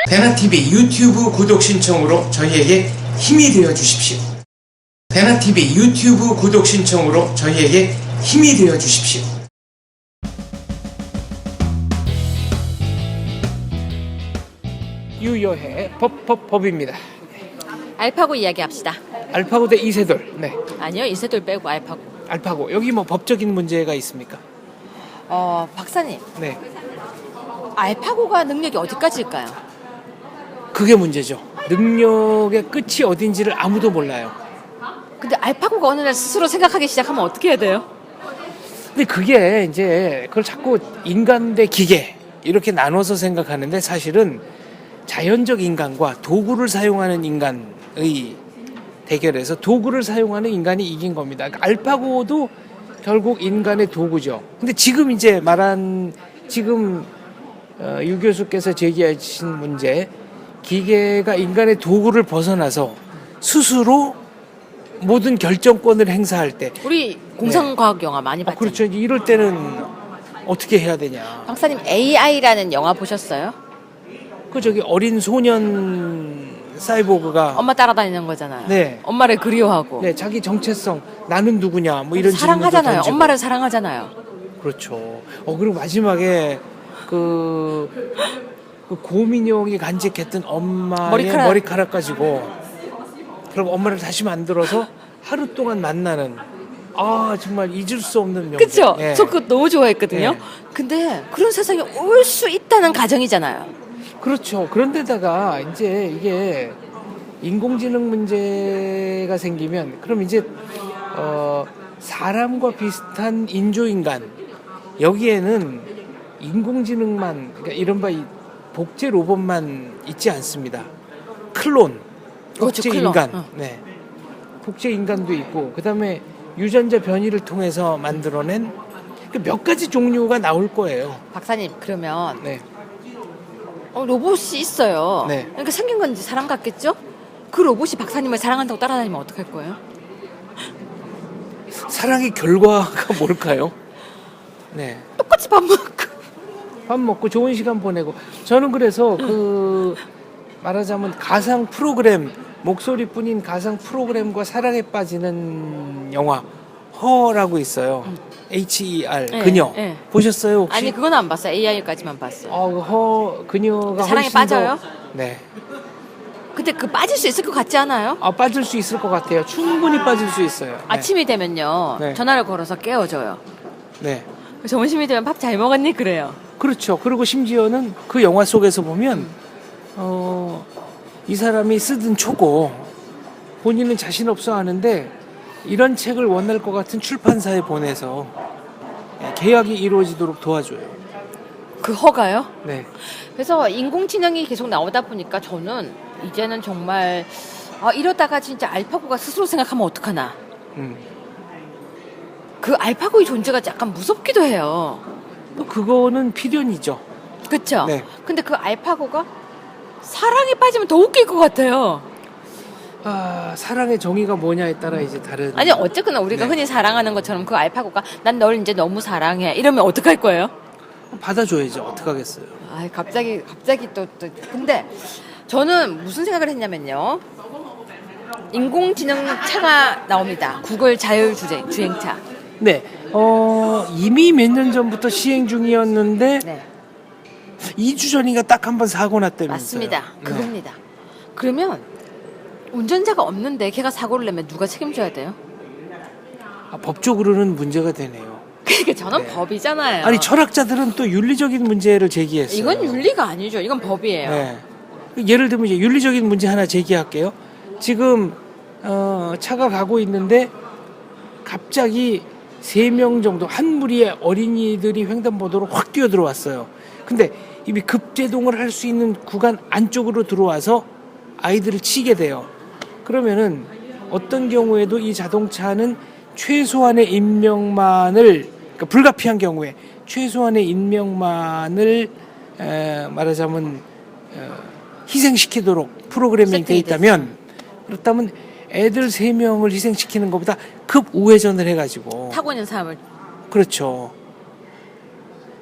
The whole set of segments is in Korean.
대나TV 유튜브 구독 신청으로 저희에게 힘이 되어 주십시오. 대나TV 유튜브 구독 신청으로 저희에게 힘이 되어 주십시오. 유여해 법입니다. 알파고 이야기합시다. 알파고 대 이세돌. 네. 아니요, 이세돌 빼고 알파고. 알파고. 여기 뭐 법적인 문제가 있습니까? 박사님, 네. 알파고가 능력이 어디까지일까요? 그게 문제죠. 능력의 끝이 어딘지를 아무도 몰라요. 근데 알파고가 어느 날 스스로 생각하기 시작하면 어떻게 해야 돼요? 근데 그게 이제 그걸 자꾸 인간 대 기계 이렇게 나눠서 생각하는데 사실은 자연적 인간과 도구를 사용하는 인간의 대결에서 도구를 사용하는 인간이 이긴 겁니다. 그러니까 알파고도 결국 인간의 도구죠. 근데 지금 이제 말한 유 교수께서 제기하신 문제, 기계가 인간의 도구를 벗어나서 스스로 모든 결정권을 행사할 때, 우리 공상과학 영화 많이 봤죠? 그렇죠. 이럴 때는 어떻게 해야 되냐. 박사님, AI라는 영화 보셨어요? 그 저기 어린 소년 사이보그가 엄마 따라다니는 거잖아요. 네. 엄마를 그리워하고. 네, 자기 정체성, 나는 누구냐, 뭐 이런 질문도 사랑하잖아요. 던지고. 엄마를 사랑하잖아요. 그렇죠. 그리고 마지막에 그 고민형이 간직했던 엄마의 머리카락 가지고 그리고 엄마를 다시 만들어서 하루 동안 만나는, 정말 잊을 수 없는 명작. 그쵸? 예. 저 그거 너무 좋아했거든요. 예. 근데 그런 세상이 올 수 있다는 가정이잖아요. 그렇죠. 그런데다가 이제 이게 인공지능 문제가 생기면 그럼 이제 사람과 비슷한 인조인간, 여기에는 인공지능만, 그러니까 이른바 이 복제 로봇만 있지 않습니다. 클론, 복제 클론. 인간, 네, 복제 인간도 있고, 그다음에 유전자 변이를 통해서 만들어낸 몇 가지 종류가 나올 거예요. 박사님, 그러면 네. 로봇이 있어요. 네. 그러니까 생긴 건 이제 사람 같겠죠? 그 로봇이 박사님을 사랑한다고 따라다니면 어떡할 거예요? 사랑의 결과가 뭘까요? 네. 똑같이 밥 먹고 좋은 시간 보내고. 저는 그래서 말하자면 가상 프로그램, 목소리뿐인 가상 프로그램과 사랑에 빠지는 영화 허라고 있어요. HER. 네, 그녀. 네. 보셨어요 혹시? 아니, 그건 안 봤어요. AI까지만 봤어요. 그녀가 사랑에 훨씬 더- 빠져요? 네. 근데 그 빠질 수 있을 것 같지 않아요? 빠질 수 있을 것 같아요. 충분히 빠질 수 있어요. 네. 아침이 되면요. 네. 전화를 걸어서 깨워줘요. 네. 점심이 되면 밥 잘 먹었니? 그래요. 그렇죠. 그리고 심지어는 그 영화 속에서 보면 이 사람이 쓰던 초고 본인은 자신 없어 하는데 이런 책을 원할 것 같은 출판사에 보내서 계약이 이루어지도록 도와줘요. 그 허가요? 네. 그래서 인공지능이 계속 나오다 보니까 저는 이제는 정말 이러다가 진짜 알파고가 스스로 생각하면 어떡하나. 그 알파고의 존재가 약간 무섭기도 해요. 그거는 필연이죠. 그쵸? 네. 근데 그 알파고가 사랑에 빠지면 더 웃길 것 같아요. 사랑의 정의가 뭐냐에 따라 이제 다른. 아니, 어쨌거나 우리가 네. 흔히 사랑하는 것처럼 그 알파고가 난 널 이제 너무 사랑해 이러면 어떡할 거예요? 받아줘야죠. 어떡하겠어요. 갑자기 또 근데 저는 무슨 생각을 했냐면요. 인공지능 차가 나옵니다. 구글 자율주행차. 네. 이미 몇 년 전부터 시행 중이었는데 네. 2주 전인가 딱 한 번 사고 났다면서요. 맞습니다. 네. 그겁니다. 그러면 운전자가 없는데 걔가 사고를 내면 누가 책임져야 돼요? 법적으로는 문제가 되네요. 그러니까 저는 네. 법이잖아요. 아니, 철학자들은 또 윤리적인 문제를 제기했어요. 이건 윤리가 아니죠. 이건 법이에요. 네. 예를 들면 이제 윤리적인 문제 하나 제기할게요. 지금 차가 가고 있는데 갑자기 3명 정도 한 무리의 어린이들이 횡단보도로 확 뛰어들어왔어요. 근데 이미 급제동을 할 수 있는 구간 안쪽으로 들어와서 아이들을 치게 돼요. 그러면은 어떤 경우에도 이 자동차는 최소한의 인명만을, 그러니까 불가피한 경우에 최소한의 인명만을 말하자면 희생시키도록 프로그래밍이 돼 있다면, 그렇다면 애들 3명을 희생시키는 것보다 급 우회전을 해가지고 타고 있는 사람을. 그렇죠.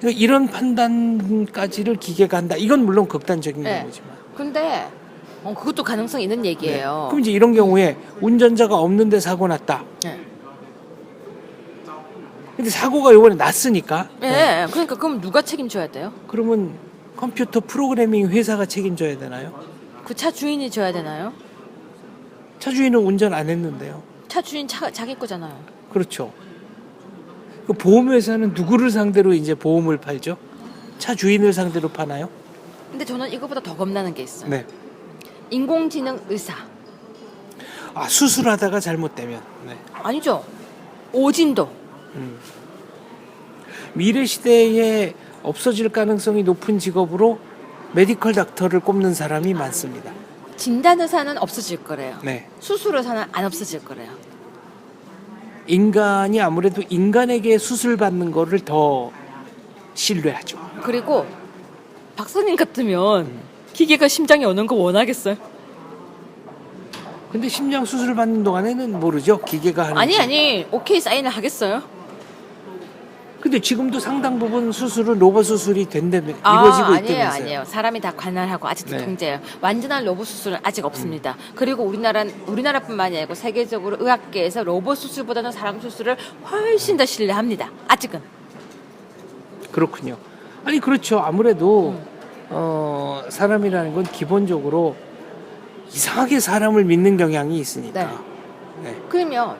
그러니까 이런 판단까지를 기계가 한다. 이건 물론 극단적인 네. 경우지만. 근데 그것도 가능성 있는 얘기예요. 그럼 이제 이런 경우에 운전자가 없는데 사고 났다. 네. 근데 사고가 요번에 났으니까. 네. 그러니까 그럼 누가 책임져야 돼요? 그러면 컴퓨터 프로그래밍 회사가 책임져야 되나요? 그 차 주인이 져야 되나요? 차 주인은 운전 안 했는데요. 차 주인 자기 거잖아요. 그렇죠. 그 보험회사는 누구를 상대로 이제 보험을 팔죠? 차 주인을 상대로 파나요? 근데 저는 이거보다 더 겁나는 게 있어요. 네. 인공지능 의사. 아, 수술하다가 잘못되면. 네. 아니죠. 오진도. 미래 시대에 없어질 가능성이 높은 직업으로 메디컬 닥터를 꼽는 사람이 많습니다. 진단 의사는 없어질 거래요. 네. 수술 의사는 안 없어질 거래요. 인간이 아무래도 인간에게 수술 받는 거를 더 신뢰하죠. 그리고 박사님 같으면 기계가 심장에 오는 거 원하겠어요? 근데 심장 수술 받는 동안에는 모르죠. 기계가 하는지. 아니 오케이 사인을 하겠어요? 근데 지금도 상당 부분 수술은 로봇 수술이 이루어지고 있다면서요. 아니에요. 사람이 다 관할하고 아직도 네. 통제해요. 완전한 로봇 수술은 아직 없습니다. 그리고 우리나라뿐만이 아니고 세계적으로 의학계에서 로봇 수술보다는 사람 수술을 훨씬 더 신뢰합니다. 아직은. 그렇군요. 아니 그렇죠. 아무래도 사람이라는 건 기본적으로 이상하게 사람을 믿는 경향이 있으니까. 네. 그러면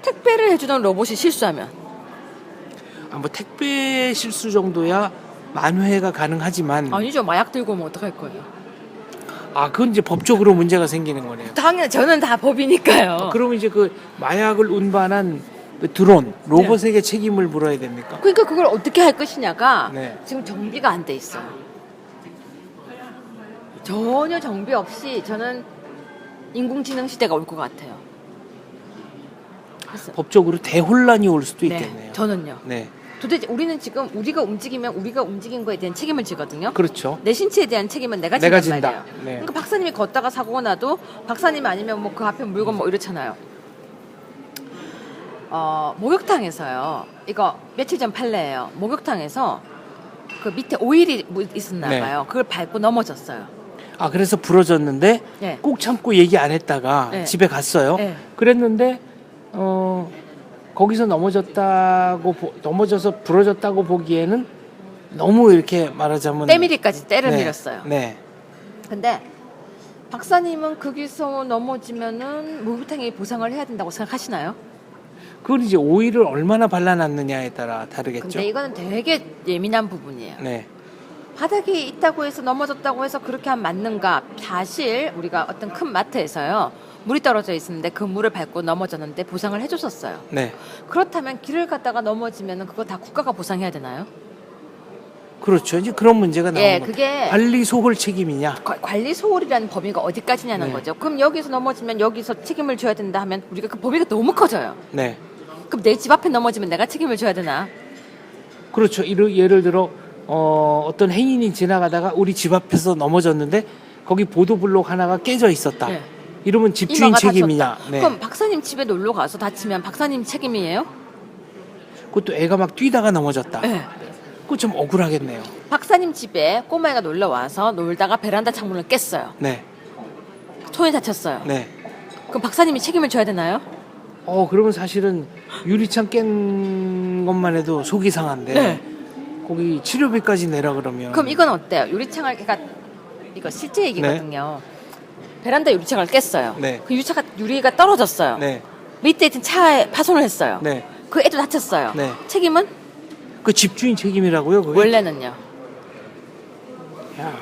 택배를 해주던 로봇이 실수하면 뭐 택배 실수 정도야 만회가 가능하지만 아니죠. 마약 들고 오면 어떡할 거예요? 그건 이제 법적으로 문제가 생기는 거네요. 당연히 저는 다 법이니까요. 그러면 이제 그 마약을 운반한 그 드론 로봇에게 책임을 물어야 됩니까? 그러니까 그걸 어떻게 할 것이냐가 네. 지금 정비가 안 돼 있어요. 전혀 정비 없이 저는 인공지능 시대가 올 것 같아요. 그래서 법적으로 대혼란이 올 수도 네, 있겠네요. 저는요. 네, 도대체 우리는 지금 우리가 움직이면 우리가 움직인 거에 대한 책임을 지거든요. 그렇죠. 내 신체에 대한 책임은 내가 내가 진단 진다. 말이에요. 네. 그러니까 박사님이 걷다가 사고가 나도 박사님 아니면 뭐 그 앞에 물건 뭐 이렇잖아요. 목욕탕에서요. 이거 며칠 전 판례예요. 목욕탕에서 그 밑에 오일이 있었나 네. 봐요. 그걸 밟고 넘어졌어요. 그래서 부러졌는데 네. 꼭 참고 얘기 안 했다가 네. 집에 갔어요. 네. 그랬는데 거기서 넘어져서 부러졌다고 보기에는 너무 이렇게 말하자면 때밀이까지 때를 네. 밀었어요. 네. 근데 박사님은 거기서 넘어지면은 목욕탕이 보상을 해야 된다고 생각하시나요? 그건 이제 오일을 얼마나 발라놨느냐에 따라 다르겠죠. 근데 이거는 되게 예민한 부분이에요. 네. 바닥에 있다고 해서 넘어졌다고 해서 그렇게 하면 맞는가? 사실 우리가 어떤 큰 마트에서요. 물이 떨어져 있었는데 그 물을 밟고 넘어졌는데 보상을 해줬었어요. 네. 그렇다면 길을 갔다가 넘어지면 그거 다 국가가 보상해야 되나요? 그렇죠. 이제 그런 문제가 나오는 예, 거죠. 그게 관리 소홀 책임이냐? 관리 소홀이라는 범위가 어디까지냐는 네. 거죠. 그럼 여기서 넘어지면 여기서 책임을 져야 된다 하면 우리가 그 범위가 너무 커져요. 네. 그럼 내 집 앞에 넘어지면 내가 책임을 져야 되나? 그렇죠. 예를 들어 어떤 행인이 지나가다가 우리 집 앞에서 넘어졌는데 거기 보도블록 하나가 깨져 있었다. 네. 이러면 집주인 이마가 책임이냐? 다쳤다. 네. 그럼 박사님 집에 놀러 가서 다치면 박사님 책임이에요? 그것도 애가 막 뛰다가 넘어졌다. 네. 그거 좀 억울하겠네요. 박사님 집에 꼬마애가 놀러 와서 놀다가 베란다 창문을 깼어요. 네. 손이 다쳤어요. 네. 그럼 박사님이 책임을 져야 되나요? 그러면 사실은 유리창 깬 것만 해도 속이 상한데 네. 거기 치료비까지 내라 그러면 그럼 이건 어때요? 유리창을 이거 실제 얘기거든요. 베란다 유리창을 깼어요. 네. 그 유리가 떨어졌어요. 네. 밑에 있던 차에 파손을 했어요. 네. 그 애도 다쳤어요. 네. 책임은? 그 집주인 책임이라고요? 그게? 원래는요. 야.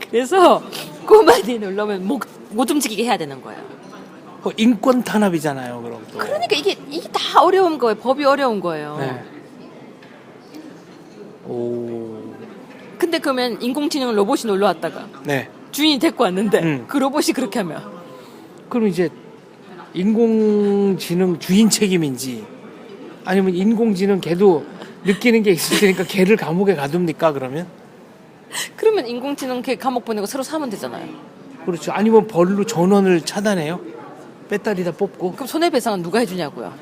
그래서 꼬마니 놀러면 못 움직이게 해야 되는 거예요. 인권 탄압이잖아요, 그럼 또. 그러니까 이게 다 어려운 거예요. 법이 어려운 거예요. 네. 오. 근데 그러면 인공지능 로봇이 놀러 왔다가 네. 주인이 데리고 왔는데 그 로봇이 그렇게 하면 그럼 이제 인공지능 주인 책임인지 아니면 인공지능 걔도 느끼는 게 있을 테니까 걔를 감옥에 가둡니까 그러면? 그러면 인공지능 걔 감옥 보내고 새로 사면 되잖아요. 그렇죠. 아니면 벌로 전원을 차단해요? 배터리 다 뽑고 그럼 손해배상은 누가 해주냐고요.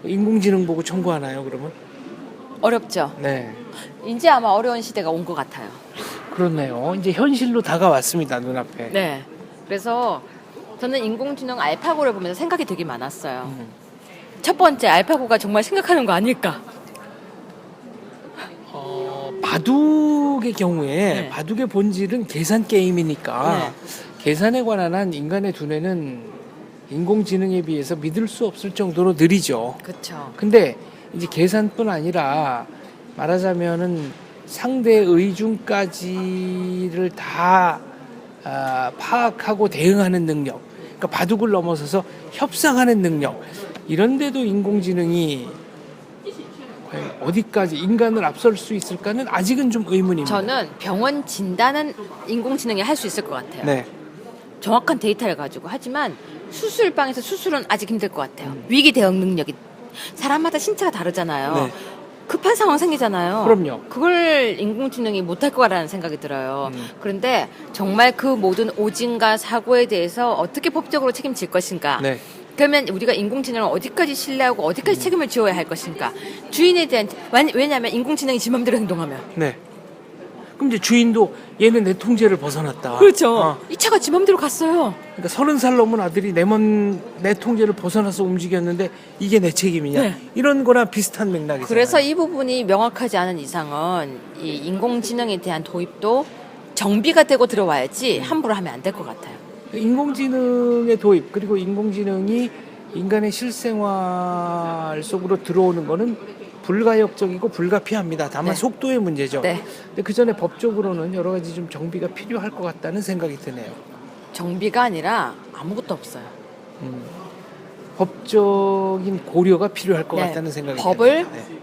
인공지능 보고 청구하나요 그러면? 어렵죠. 네. 이제 아마 어려운 시대가 온 것 같아요. 그렇네요. 이제 현실로 다가왔습니다, 눈앞에. 네. 그래서 저는 인공지능 알파고를 보면서 생각이 되게 많았어요. 첫 번째, 알파고가 정말 생각하는 거 아닐까? 바둑의 경우에 네. 바둑의 본질은 계산 게임이니까 네. 계산에 관한 한 인간의 두뇌는 인공지능에 비해서 믿을 수 없을 정도로 느리죠. 그렇죠. 근데 이제 계산뿐 아니라 말하자면은 상대 의중까지를 다 파악하고 대응하는 능력, 그러니까 바둑을 넘어서서 협상하는 능력, 이런데도 인공지능이 과연 어디까지 인간을 앞설 수 있을까는 아직은 좀 의문입니다. 저는 병원 진단은 인공지능이 할 수 있을 것 같아요. 네, 정확한 데이터를 가지고. 하지만 수술방에서 수술은 아직 힘들 것 같아요. 위기 대응 능력이 사람마다 신체가 다르잖아요. 네. 급한 상황 생기잖아요. 그럼요. 그걸 인공지능이 못할 거라는 생각이 들어요. 그런데 정말 그 모든 오진과 사고에 대해서 어떻게 법적으로 책임질 것인가. 네. 그러면 우리가 인공지능을 어디까지 신뢰하고 어디까지 책임을 지어야 할 것인가. 주인에 대한, 왜냐하면 인공지능이 지 맘대로 행동하면. 네. 그럼 이제 주인도 얘는 내 통제를 벗어났다. 그렇죠. 이 차가 지 맘대로 갔어요. 그러니까 30살 넘은 아들이 내 통제를 벗어나서 움직였는데 이게 내 책임이냐? 네. 이런 거랑 비슷한 맥락이잖아요. 그래서 이 부분이 명확하지 않은 이상은 이 인공지능에 대한 도입도 정비가 되고 들어와야지 함부로 하면 안 될 것 같아요. 인공지능의 도입 그리고 인공지능이 인간의 실생활 속으로 들어오는 거는 불가역적이고 불가피합니다. 다만 네. 속도의 문제죠. 네. 근데 그 전에 법적으로는 여러 가지 좀 정비가 필요할 것 같다는 생각이 드네요. 정비가 아니라 아무것도 없어요. 법적인 고려가 필요할 것 네. 같다는 생각이 법을 드네요. 네.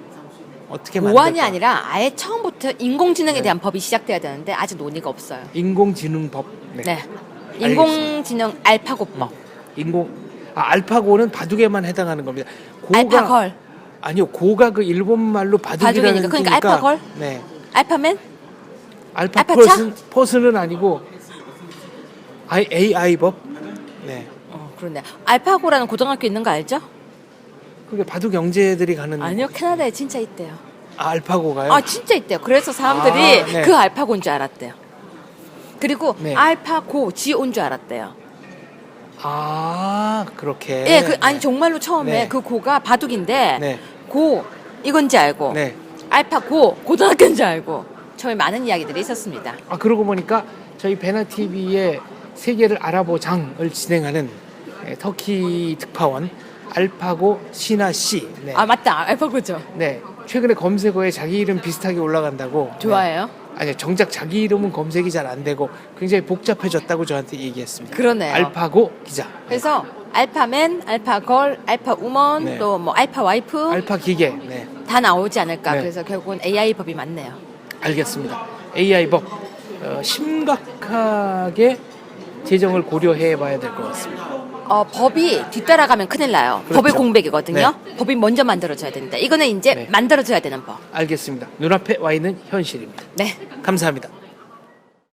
어떻게 보완이 만들까? 아니라 아예 처음부터 인공지능에 네. 대한 법이 시작돼야 되는데 아직 논의가 없어요. 인공지능법. 네. 인공지능 알파고법. 알파고는 바둑에만 해당하는 겁니다. 알파걸. 아니요, 고가 그 일본 말로 바둑이라는 바둑이니까. 그러니까 뜻이니까. 알파걸? 네. 알파맨? 알파차? 퍼스는 아니고 AI법. 네. 그렇네. 알파고라는 고등학교 있는 거 알죠? 그게 바둑 영재들이 가는. 아니요, 캐나다에 진짜 있대요. 알파고가요? 아, 진짜 있대요. 그래서 사람들이 네. 그 알파고인 줄 알았대요. 그리고 네. 알파고 지 온 줄 알았대요. 그렇게. 예, 아니 정말로 처음에 네. 그 고가 바둑인데 네. 고 이건지 알고 네. 알파고 고등학교인지 알고 처음에 많은 이야기들이 있었습니다. 그러고 보니까 저희 베나 TV의 세계를 알아보장을 진행하는 터키 특파원 알파고 시나 씨. 네. 맞다, 알파고죠. 네. 최근에 검색어에 자기 이름 비슷하게 올라간다고. 좋아해요? 네. 아니, 정작 자기 이름은 검색이 잘 안 되고 굉장히 복잡해졌다고 저한테 얘기했습니다. 그러네요. 알파고 기자. 그래서 알파맨, 알파걸, 알파우먼, 네. 또 뭐 알파와이프 알파 기계. 네. 다 나오지 않을까. 네. 그래서 결국은 AI 법이 맞네요. 알겠습니다. AI법 심각하게 제정을 고려해 봐야 될 것 같습니다. 법이 뒤따라가면 큰일 나요. 그렇죠. 법의 공백이거든요. 법이 먼저 만들어져야 됩니다. 이거는 이제 네. 만들어져야 되는 법. 알겠습니다. 눈앞에 와 있는 현실입니다. 네. 감사합니다.